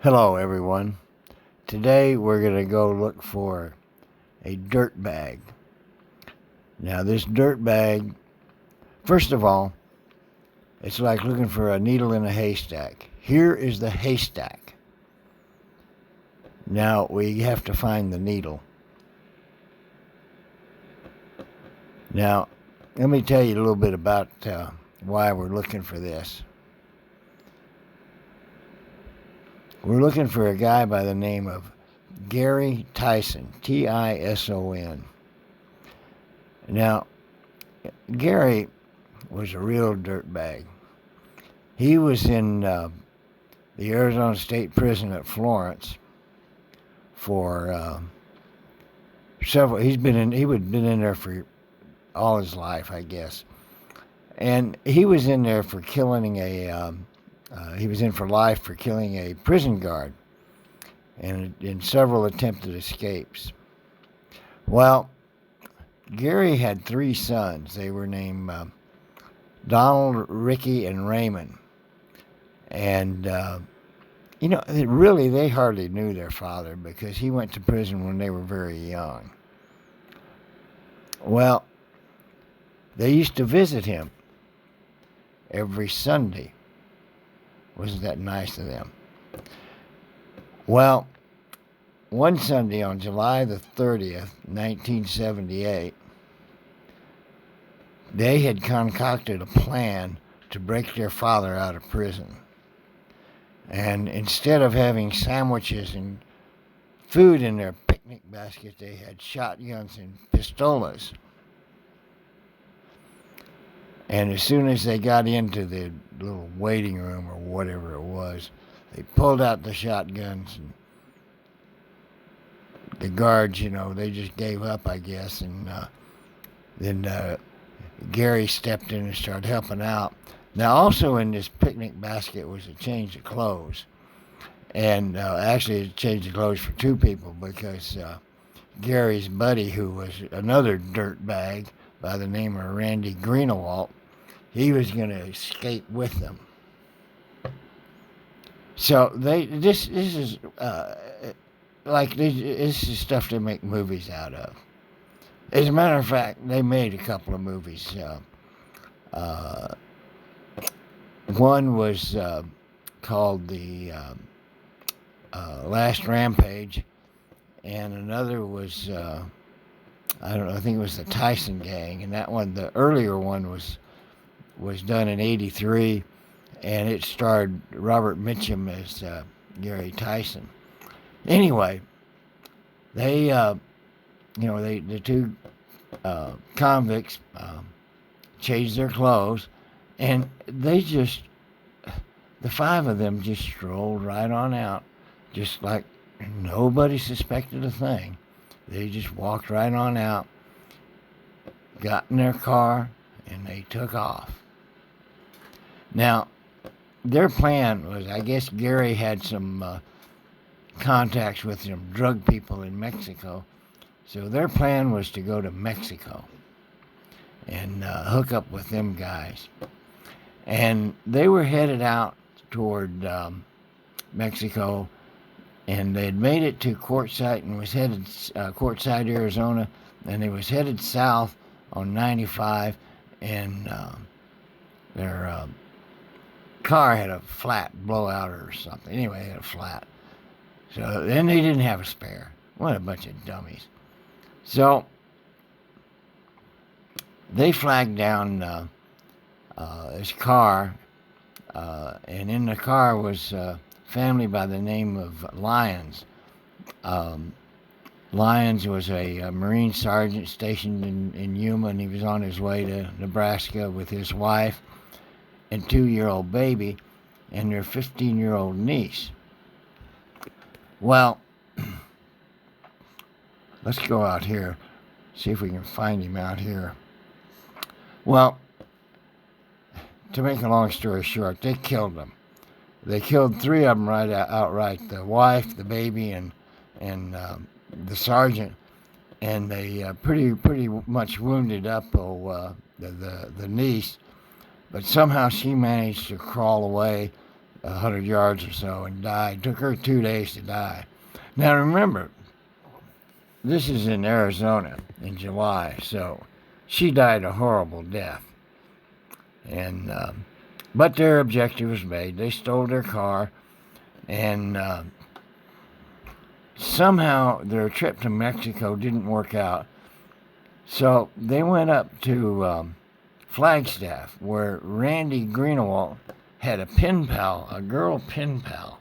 Hello, everyone. Today we're going to go look for a dirt bag. Now, this dirt bag, first of all, it's like looking for a needle in a haystack. Here is the haystack. Now we have to find the needle. Now, let me tell you a little bit about why we're looking for this. We're looking for a guy by the name of Gary Tison, Tison. Now, Gary was a real dirtbag. He was in the Arizona State Prison at Florence for several. He had been in there for all his life, I guess. And he was in there for killing he was in for life for killing a prison guard and in several attempted escapes. Well, Gary had 3 sons. They were named Donald, Ricky, and Raymond. And, they hardly knew their father because he went to prison when they were very young. Well, they used to visit him every Sunday. Wasn't that nice of them? Well, one Sunday on July the 30th, 1978, they had concocted a plan to break their father out of prison. And instead of having sandwiches and food in their picnic basket, they had shotguns and pistolas. And as soon as they got into the little waiting room or whatever it was, they pulled out the shotguns, and the guards, they just gave up, I guess. And then Gary stepped in and started helping out. Now, also in this picnic basket was a change of clothes. And actually, a change of clothes for 2 people because Gary's buddy, who was another dirtbag by the name of Randy Greenawalt, he was going to escape with them. So this is this is stuff they make movies out of. As a matter of fact, they made a couple of movies. One was called the Last Rampage, and another was I think it was the Tyson Gang, and that one, the earlier one, was done in '83, and it starred Robert Mitchum as Gary Tison. Anyway, they the 2 convicts changed their clothes, and the 5 of them just strolled right on out, just like nobody suspected a thing. They just walked right on out, got in their car, and they took off. Now, their plan was, I guess Gary had some contacts with some drug people in Mexico, so their plan was to go to Mexico and hook up with them guys. And they were headed out toward Mexico, and they had made it to Quartzsite and was headed Quartzsite, Arizona, and they was headed south on 95, and their car had a flat blowout or something. Anyway, it had a flat. So then they didn't have a spare. What a bunch of dummies. So they flagged down his car, and in the car was a family by the name of Lyons. Lyons was a Marine sergeant stationed in Yuma, and he was on his way to Nebraska with his wife and 2-year-old baby and their 15-year-old niece. Well, let's go out here, see if we can find him out here. Well, to make a long story short, they killed them. They killed 3 of them outright: the wife, the baby, and the sergeant. And they pretty much wounded up the niece. But somehow she managed to crawl away. 100 yards or so and died. Took her 2 days to die. Now remember, this is in Arizona in July, so she died a horrible death. And but their objective was made. They stole their car, and somehow their trip to Mexico didn't work out. So they went up to Flagstaff, where Randy Greenawalt had a pen pal, a girl pen pal.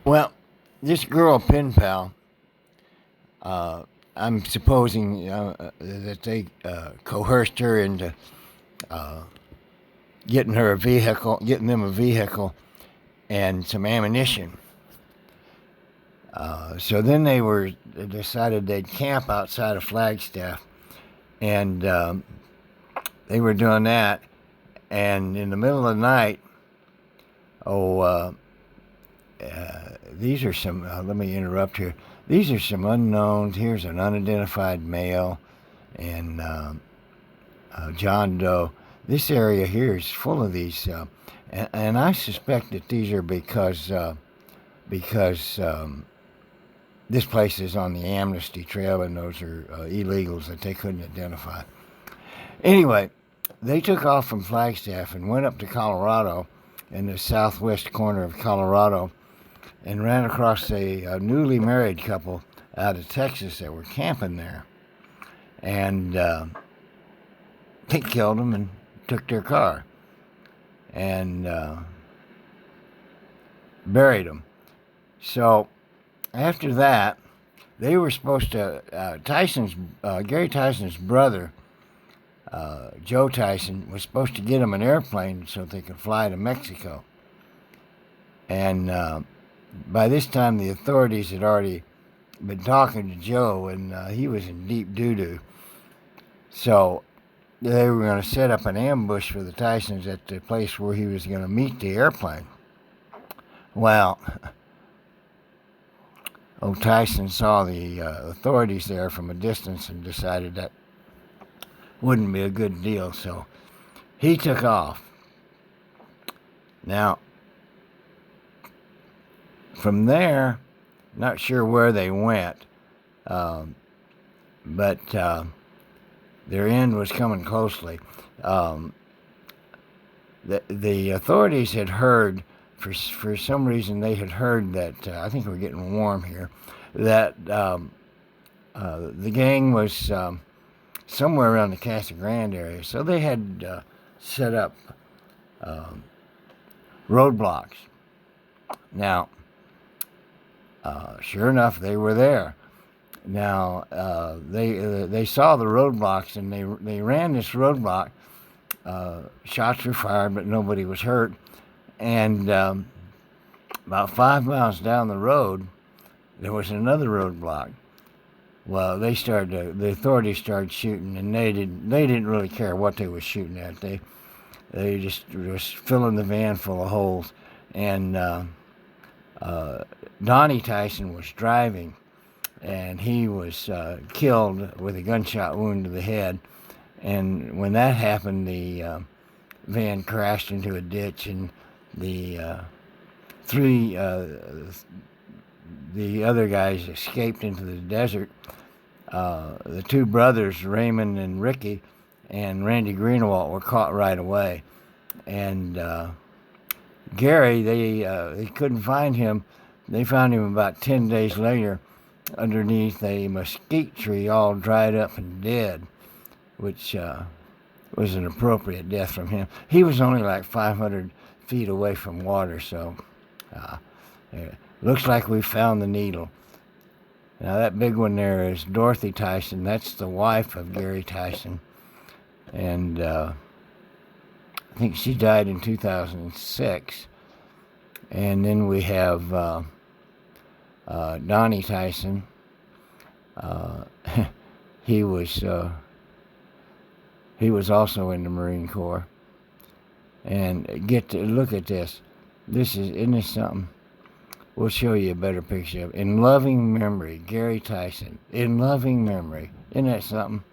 Well, this girl pen pal, I'm supposing that they coerced her into getting them a vehicle and some ammunition. So then they decided they'd camp outside of Flagstaff, and they were doing that. And in the middle of the night, these are some. Let me interrupt here. These are some unknowns. Here's an unidentified male, and John Doe. This area here is full of these, and I suspect that these are because this place is on the amnesty trail, and those are illegals that they couldn't identify. Anyway, they took off from Flagstaff and went up to Colorado, in the southwest corner of Colorado, and ran across a newly married couple out of Texas that were camping there. And they killed them and took their car and buried them. So after that, they were supposed to, Gary Tison's brother, Joe Tison, was supposed to get them an airplane so they could fly to Mexico. And by this time, the authorities had already been talking to Joe, and he was in deep doo-doo. So they were going to set up an ambush for the Tisons at the place where he was going to meet the airplane. Well, old Tison saw the authorities there from a distance and decided that wouldn't be a good deal, so he took off. Now, from there, not sure where they went, but their end was coming closely. The authorities had heard, for some reason, they had heard that, I think we're getting warm here, that the gang was somewhere around the Casa Grande area. So they had set up roadblocks. Now, sure enough, they were there. Now, they saw the roadblocks, and they ran this roadblock. Shots were fired, but nobody was hurt. And about 5 miles down the road, there was another roadblock. Well, the authorities started shooting, and they didn't really care what they were shooting at. They just was filling the van full of holes. And Donnie Tison was driving, and he was killed with a gunshot wound to the head. And when that happened, the van crashed into a ditch, and the other guys escaped into the desert. The two brothers, Raymond and Ricky, and Randy Greenawalt, were caught right away. And Gary, they couldn't find him. They found him about 10 days later underneath a mesquite tree, all dried up and dead, which was an appropriate death from him. He was only like 500 feet away from water, so looks like we found the needle. Now that big one there is Dorothy Tison. That's the wife of Gary Tison, and I think she died in 2006. And then we have Donnie Tison. He was also in the Marine Corps. And get to look at this. Isn't this something? We'll show you a better picture of it. In loving memory, Gary Tison. In loving memory. Isn't that something?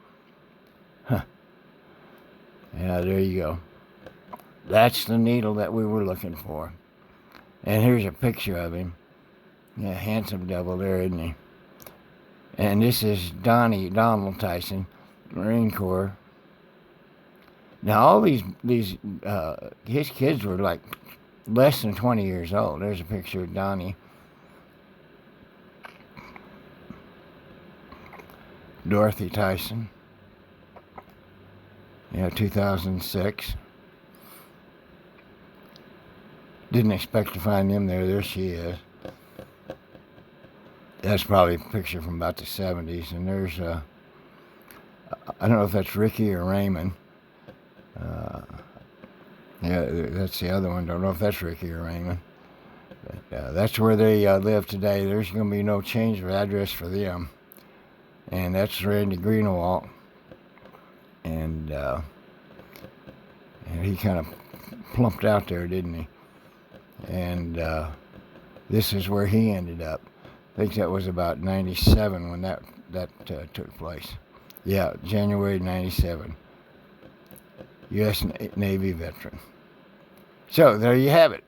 Yeah, there you go. That's the needle that we were looking for. And here's a picture of him. Yeah, handsome devil there, isn't he? And this is Donald Tison, Marine Corps. Now all these his kids were like less than 20 years old. There's a picture of Donnie. Dorothy Tison. Yeah, 2006. Didn't expect to find them there. There she is. That's probably a picture from about the 70s. And there's, I don't know if that's Ricky or Raymond. Yeah, that's the other one. Don't know if that's Ricky or Raymond. But that's where they live today. There's going to be no change of address for them. And that's Randy Greenawalt. And he kind of plumped out there, didn't he? And this is where he ended up. I think that was about 97 when that took place. Yeah, January 97. U.S. Navy veteran. So there you have it.